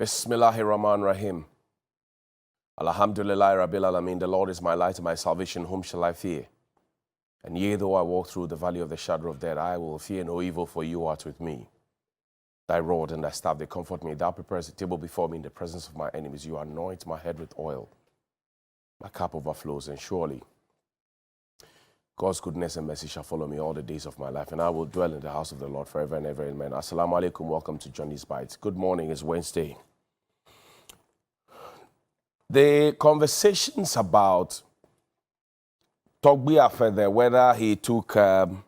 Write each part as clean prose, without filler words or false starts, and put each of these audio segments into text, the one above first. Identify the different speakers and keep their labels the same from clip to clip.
Speaker 1: Bismillahirrahmanirrahim. Alhamdulillah Rabbil Alameen. The Lord is my light and my salvation. Whom shall I fear? And yea, though I walk through the valley of the shadow of death, I will fear no evil, for you art with me. Thy rod and thy staff, they comfort me. Thou preparest a table before me in the presence of my enemies. You anoint my head with oil. My cup overflows, and surely God's goodness and mercy shall follow me all the days of my life, and I will dwell in the house of the Lord forever and ever. Amen. Assalamu alaikum. Welcome to Johnnie's Bites. Good morning. It's Wednesday. The conversations about Togbi further, whether he took the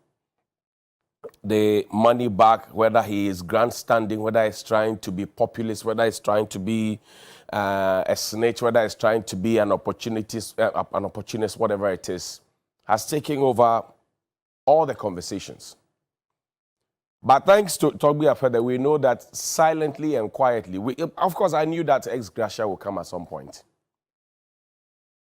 Speaker 1: money back, whether he is grandstanding, whether he's trying to be populist, whether he's trying to be a snitch, whether he's trying to be an opportunist, whatever it is, has taken over all the conversations. But thanks to Togbi further, we know that silently and quietly, of course, I knew that Gratia will come at some point.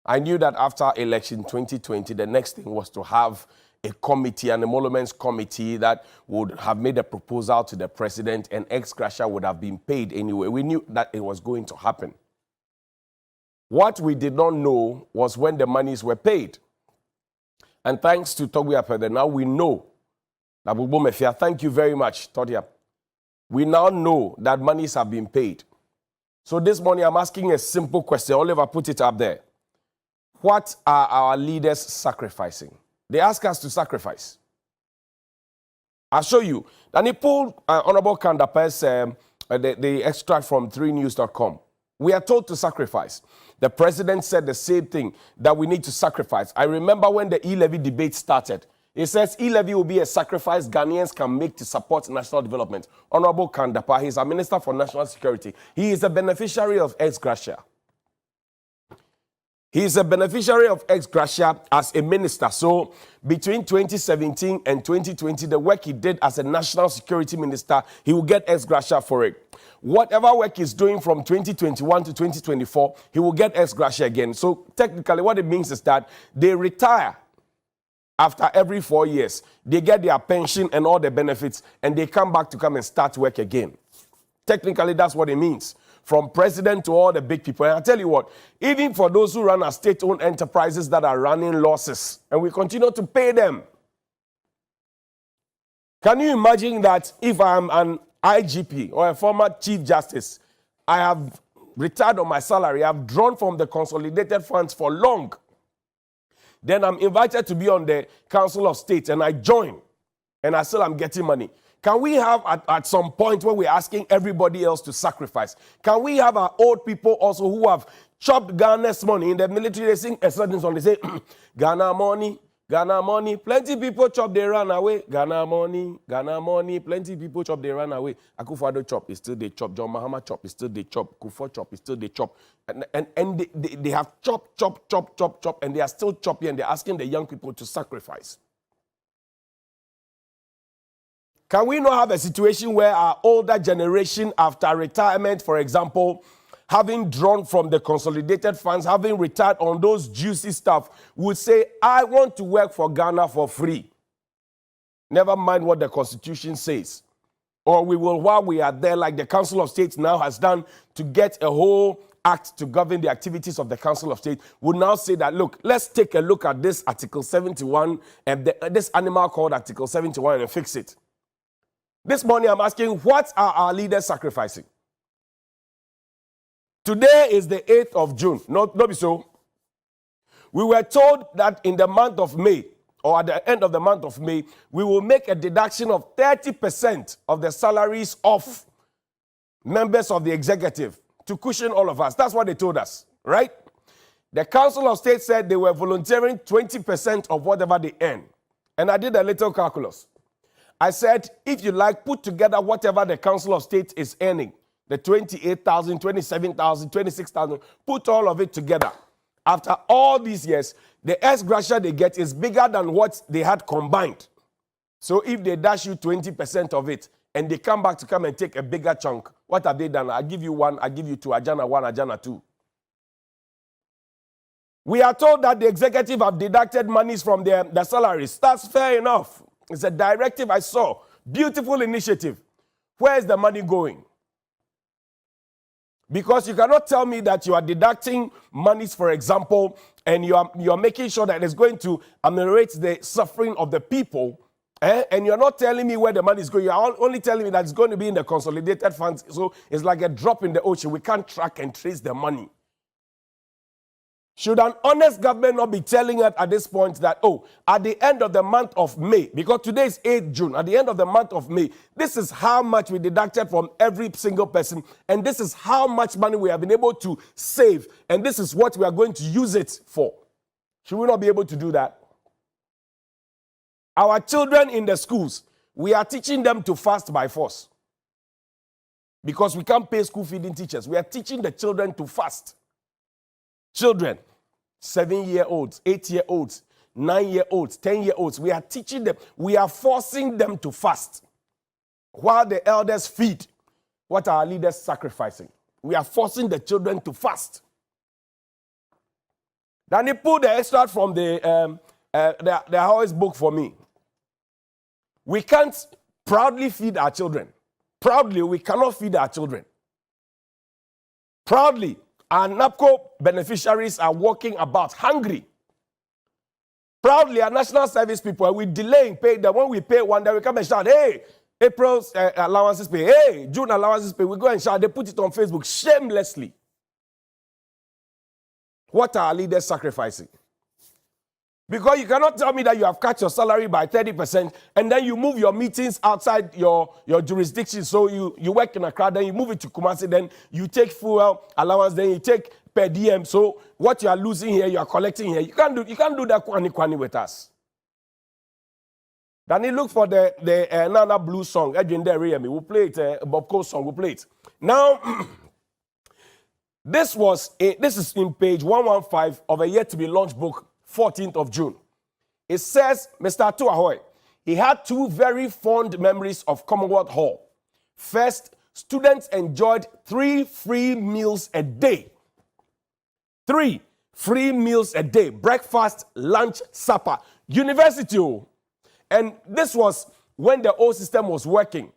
Speaker 1: I knew that after election 2020, the next thing was to have a committee, an emoluments committee that would have made a proposal to the president, and Gratia would have been paid anyway. We knew that it was going to happen. What we did not know was when the monies were paid. And thanks to Togbi Apede, now we know that Mefia, thank you very much, Todia. We now know that monies have been paid. So this morning I'm asking a simple question. Oliver, put it up there. What are our leaders sacrificing? They ask us to sacrifice. I'll show you. And he pulled Honorable Kandape's the extract from 3news.com. We are told to sacrifice. The president said the same thing, that we need to sacrifice. I remember when the e-levy debate started. It says e-levy will be a sacrifice Ghanaians can make to support national development. Honorable Kandapa, he's a minister for national security. He is a beneficiary of Gratia. He is a beneficiary of Gratia as a minister. So between 2017 and 2020, the work he did as a national security minister, he will get Gratia for it. Whatever work he's doing from 2021 to 2024, he will get Gratia again. So technically what it means is that they retire after every 4 years. They get their pension and all the benefits, and they come back to come and start work again. Technically, that's what it means. From president to all the big people. And I tell you what, even for those who run our state-owned enterprises that are running losses, and we continue to pay them. Can you imagine that if I'm an IGP or a former Chief Justice, I have retired on my salary, I've drawn from the consolidated funds for long, then I'm invited to be on the Council of State, and I join, and I still am getting money. Can we have at some point where we're asking everybody else to sacrifice? Can we have our old people also who have chopped Ghana's money in the military? They sing a certain song, they say, Ghana money, Ghana money. Plenty people chop, they run away. Ghana money, plenty people chop, they run away. Akufo-Addo chop, is still they chop. John Mahama chop, is still they chop. Kufuor chop, is still they chop. And they have chop, and they are still chopping, and they're asking the young people to sacrifice. Can we not have a situation where our older generation, after retirement, for example, having drawn from the consolidated funds, having retired on those juicy stuff, would say, I want to work for Ghana for free. Never mind what the Constitution says. Or we will, while we are there, like the Council of State now has done, to get a whole act to govern the activities of the Council of State, would now say that, look, let's take a look at this Article 71, and this animal called Article 71, and fix it. This morning I'm asking, what are our leaders sacrificing? Today is the 8th of June. Not be so. We were told that in the month of May, or at the end of the month of May, we will make a deduction of 30% of the salaries of members of the executive to cushion all of us. That's what they told us, right? The Council of State said they were volunteering 20% of whatever they earn. And I did a little calculus. I said, if you like, put together whatever the Council of State is earning, the 28,000, 27,000, 26,000, put all of it together. After all these years, the Gratia they get is bigger than what they had combined. So if they dash you 20% of it, and they come back to come and take a bigger chunk, what have they done? I give you one, I give you two, Ajana one, Ajana two. We are told that the executive have deducted monies from their salaries. That's fair enough. It's a directive I saw. Beautiful initiative. Where is the money going? Because you cannot tell me that you are deducting monies, for example, and you are making sure that it's going to ameliorate the suffering of the people, and you're not telling me where the money is going. You're only telling me that it's going to be in the consolidated funds. So it's like a drop in the ocean. We can't track and trace the money. Should an honest government not be telling us at this point that, oh, at the end of the month of May, because today is 8th June, at the end of the month of May, this is how much we deducted from every single person, and this is how much money we have been able to save, and this is what we are going to use it for. Should we not be able to do that? Our children in the schools, we are teaching them to fast by force. Because we can't pay school feeding teachers. We are teaching the children to fast. Children, 7-year-olds, 8-year-olds, 9-year-olds, 10-year-olds, we are teaching them, we are forcing them to fast. While the elders feed, what are our leaders sacrificing? We are forcing the children to fast. Then they pulled the extract from the Horace book for me. We can't proudly feed our children. Proudly, we cannot feed our children. Proudly, our NAPCO beneficiaries are walking about hungry. Proudly, our national service people, we delay in paying them. When we pay one day, we come and shout, hey, April's allowances pay. Hey, June allowances pay. We go and shout. They put it on Facebook shamelessly. What are our leaders sacrificing? Because you cannot tell me that you have cut your salary by 30% and then you move your meetings outside your jurisdiction. So you work in a crowd, then you move it to Kumasi, then you take fuel allowance, then you take per diem. So what you are losing here, you are collecting here. You can't do that kwani with us. Then you look for the Nana Blue song. We'll play it, Bob Cole song, we'll play it. Now, this is in page 115 of a yet to be launched book, 14th of June. It says, Mr. Tuahoy, he had two very fond memories of Commonwealth Hall. First, students enjoyed 3 free meals a day. 3 free meals a day. Breakfast, lunch, supper. University. And this was when the old system was working.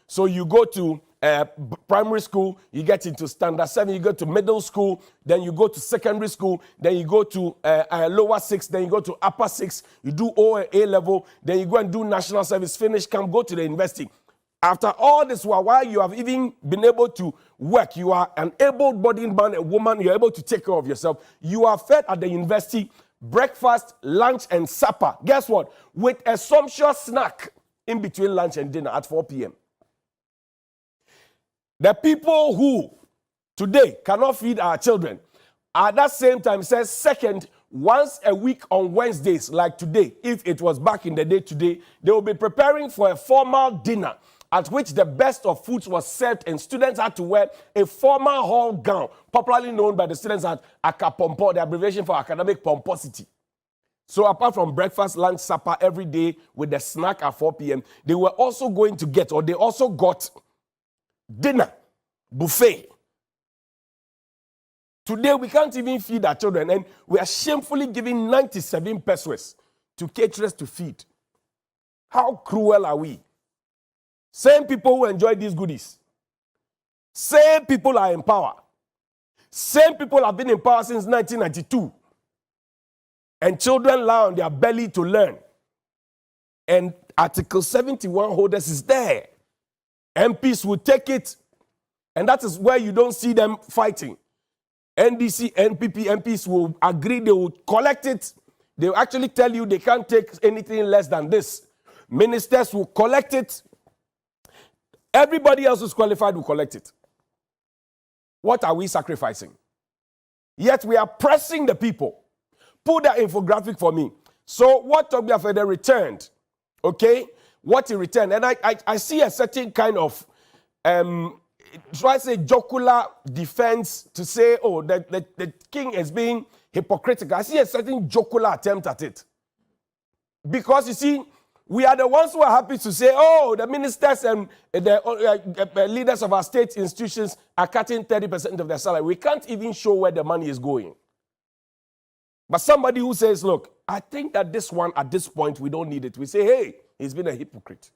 Speaker 1: So you go to primary school, you get into standard 7, you go to middle school, then you go to secondary school, then you go to lower 6, then you go to upper 6, you do O and A level, then you go and do national service, finish camp, go to the university. After all this while you have even been able to work, you are an able-bodied man and woman, you're able to take care of yourself, you are fed at the university, breakfast, lunch, and supper. Guess what? With a sumptuous snack in between lunch and dinner at 4 p.m. The people who today cannot feed our children, at that same time says, second, once a week on Wednesdays, like today, if it was back in the day today, they will be preparing for a formal dinner at which the best of foods was served and students had to wear a formal hall gown, popularly known by the students as ACAPOMPO, the abbreviation for academic pomposity. So apart from breakfast, lunch, supper every day with the snack at 4 p.m., they were also going to get, or they also got, dinner, buffet. Today, we can't even feed our children, and we are shamefully giving 97 pesos to caterers to feed. How cruel are we? Same people who enjoy these goodies. Same people are in power. Same people have been in power since 1992. And children lie on their belly to learn. And Article 71 holders is there. MPs will take it, and that is where you don't see them fighting. NDC, NPP, MPs will agree, they will collect it. They will actually tell you they can't take anything less than this. Ministers will collect it. Everybody else who's qualified will collect it. What are we sacrificing? Yet we are pressing the people. Put that infographic for me. So what Togbia Fede returned, okay? What he returned, and I see a certain kind of, try to say jocular defense to say, oh, the king is being hypocritical. I see a certain jocular attempt at it. Because you see, we are the ones who are happy to say, oh, the ministers and the leaders of our state institutions are cutting 30% of their salary. We can't even show where the money is going. But somebody who says, look, I think that this one, at this point, we don't need it. We say, hey, he's been a hypocrite.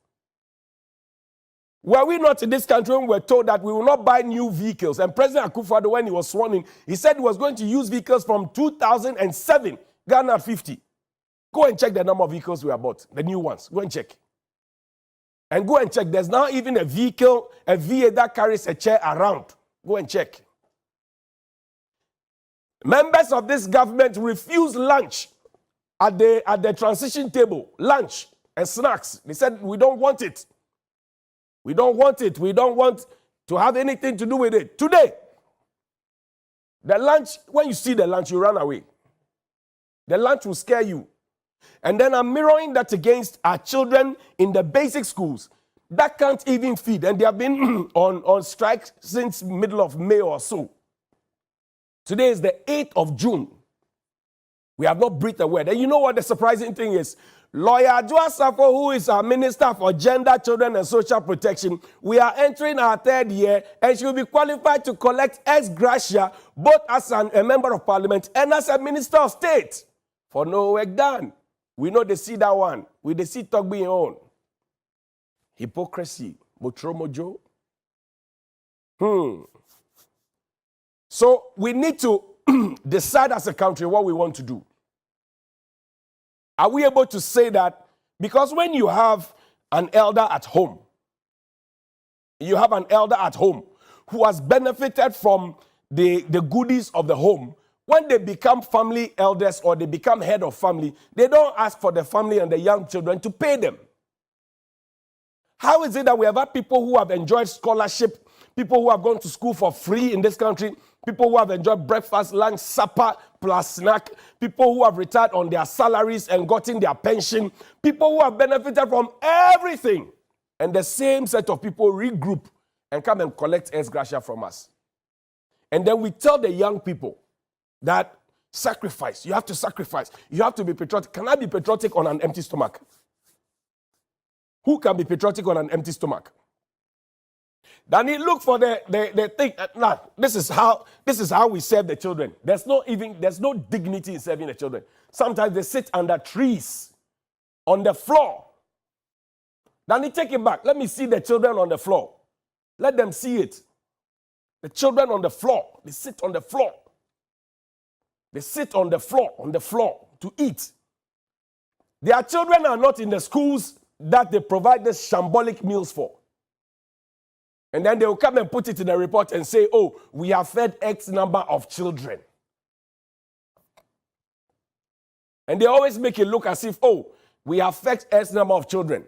Speaker 1: Were we not in this country when we were told that we will not buy new vehicles? And President Akufo-Addo, when he was sworn in, he said he was going to use vehicles from 2007, Ghana 50. Go and check the number of vehicles we have bought, the new ones. Go and check. And go and check. There's now even a vehicle, a VA that carries a chair around. Go and check. Members of this government refused lunch at the transition table. Lunch and snacks. They said, we don't want it. We don't want it. We don't want to have anything to do with it. Today, the lunch, when you see the lunch, you run away. The lunch will scare you. And then I'm mirroring that against our children in the basic schools that can't even feed. And they have been on strike since middle of May or so. Today is the 8th of June. We have not breathed a word. And you know what the surprising thing is? Lawyer Adwoa Safo, who is our Minister for Gender, Children and Social Protection, we are entering our 3rd year and she will be qualified to collect ex gratia both as a Member of Parliament and as a Minister of State. For no work done. We know they see that one. We they see talk being on. Hypocrisy. Motromojo. So we need to decide as a country what we want to do. Are we able to say that? Because when you have an elder at home, you have an elder at home who has benefited from the goodies of the home. When they become family elders or they become head of family, they don't ask for the family and the young children to pay them. How is it that we have had people who have enjoyed scholarship, people who have gone to school for free in this country, people who have enjoyed breakfast, lunch, supper, plus snack, people who have retired on their salaries and gotten their pension, people who have benefited from everything, and the same set of people regroup and come and collect ex gratia from us. And then we tell the young people that sacrifice, you have to sacrifice, you have to be patriotic. Can I be patriotic on an empty stomach? Who can be patriotic on an empty stomach? Then he look for the thing. Nah, this is how we serve the children. There's no dignity in serving the children. Sometimes they sit under trees, on the floor. Then he take it back. Let me see the children on the floor. Let them see it. The children on the floor. They sit on the floor. They sit on the floor to eat. Their children are not in the schools that they provide these shambolic meals for. And then they will come and put it in a report and say, oh, we have fed X number of children. And they always make it look as if, oh, we have fed X number of children.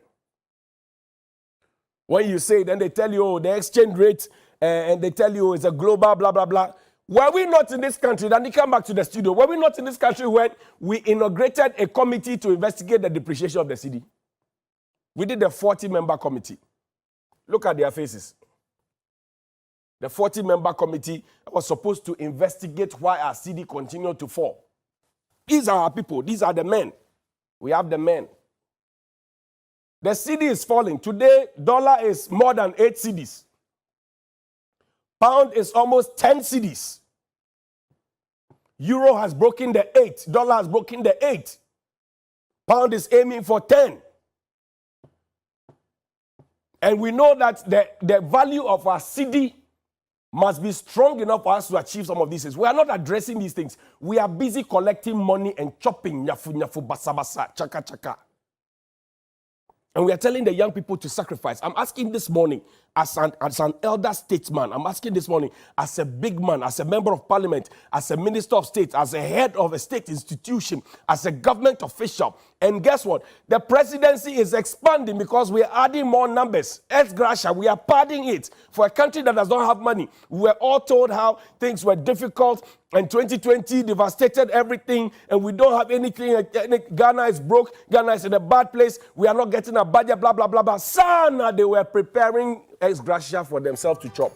Speaker 1: When you say, then they tell you, oh, the exchange rate, and they tell you it's a global, blah, blah, blah. Were we not in this country, then they come back to the studio, were we not in this country when we inaugurated a committee to investigate the depreciation of the cedi? We did a 40-member committee. Look at their faces. The 40-member committee was supposed to investigate why our cedi continued to fall. These are our people. These are the men. We have the men. The cedi is falling. Today, dollar is more than 8 cedis. Pound is almost 10 cedis. Euro has broken the 8. Dollar has broken the 8. Pound is aiming for 10. And we know that the value of our cedi must be strong enough for us to achieve some of these things. We are not addressing these things. We are busy collecting money and chopping nyafu nyafu basa basa, chaka chaka. And we are telling the young people to sacrifice. I'm asking this morning, as an elder statesman, I'm asking this morning, as a big man, as a member of parliament, as a minister of state, as a head of a state institution, as a government official. And guess what? The presidency is expanding because we are adding more numbers. Ex gratia, we are padding it. For a country that does not have money, we were all told how things were difficult, and 2020 devastated everything, and we don't have anything. Ghana is broke. Ghana is in a bad place. We are not getting a budget, blah, blah, blah, blah. Sana, they were preparing ex gratia for themselves to chop.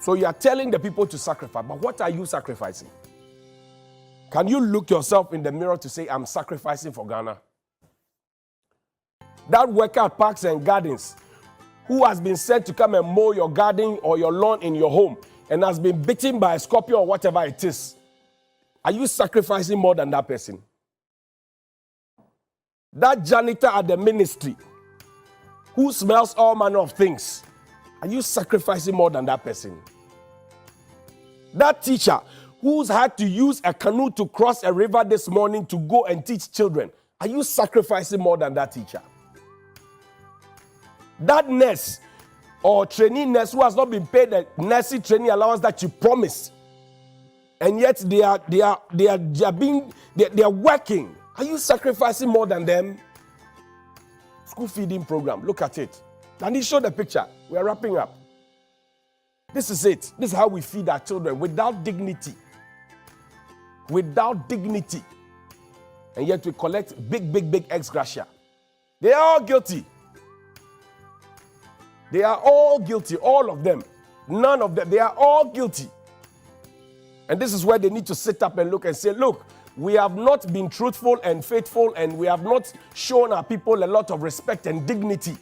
Speaker 1: So you are telling the people to sacrifice, but what are you sacrificing? Can you look yourself in the mirror to say, I'm sacrificing for Ghana? That worker at Parks and Gardens, who has been sent to come and mow your garden or your lawn in your home, and has been bitten by a scorpion or whatever it is, are you sacrificing more than that person? That janitor at the ministry, who smells all manner of things, are you sacrificing more than that person? That teacher who's had to use a canoe to cross a river this morning to go and teach children, are you sacrificing more than that teacher? That nurse or trainee nurse who has not been paid the nursing training allowance that you promised, and yet they are working. Are you sacrificing more than them? School feeding program, look at it. And he showed the picture. We are wrapping up. This is it. This is how we feed our children without dignity. Without dignity. And yet we collect big ex gratia. They are all guilty. They are all guilty, all of them. None of them. They are all guilty. And this is where they need to sit up and look and say, look, we have not been truthful and faithful, and we have not shown our people a lot of respect and dignity.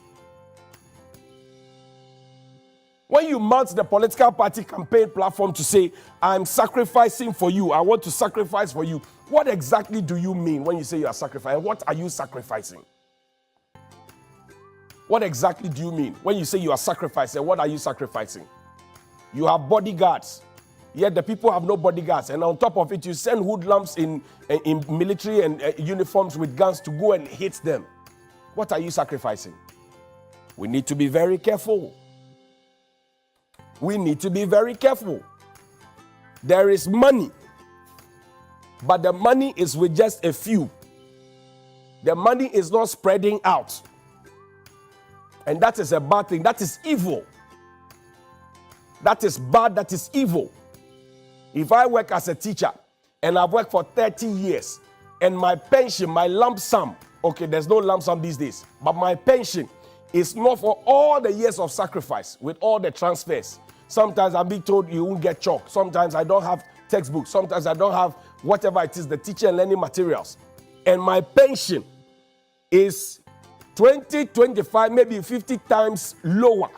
Speaker 1: When you mount the political party campaign platform to say, I'm sacrificing for you, I want to sacrifice for you, what exactly do you mean when you say you are sacrificing? What are you sacrificing? What exactly do you mean when you say you are sacrificing? What are you sacrificing? You have bodyguards, yet the people have no bodyguards. And on top of it, you send hoodlums in military and uniforms with guns to go and hit them. What are you sacrificing? We need to be very careful. We need to be very careful. There is money, but the money is with just a few. The money is not spreading out. And that is a bad thing. That is evil. That is bad. That is evil. If I work as a teacher and I've worked for 30 years and my pension, my lump sum, okay, there's no lump sum these days, but my pension is not for all the years of sacrifice with all the transfers. Sometimes I'm being told you won't get chalk. Sometimes I don't have textbooks. Sometimes I don't have whatever it is, the teacher and learning materials. And my pension is 20, 25, maybe 50 times lower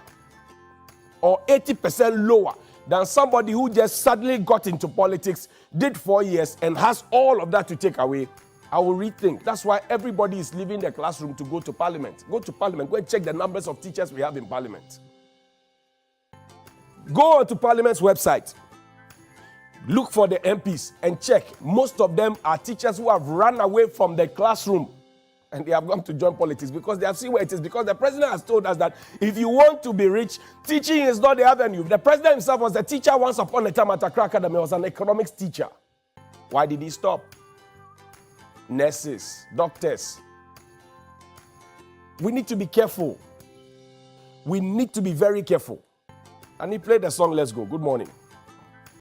Speaker 1: or 80% lower than somebody who just suddenly got into politics, did 4 years, and has all of that to take away. I will rethink. That's why everybody is leaving the classroom to go to parliament. Go to parliament. Go and check the numbers of teachers we have in parliament. Go to parliament's website. Look for the MPs and check. Most of them are teachers who have run away from the classroom and they have gone to join politics because they have seen where it is. Because the president has told us that if you want to be rich, teaching is not the avenue. The president himself was a teacher once upon a time at Accra Academy. He was an economics teacher. Why did he stop? Nurses, doctors. We need to be careful. We need to be very careful. And he played the song, Let's Go. Good morning.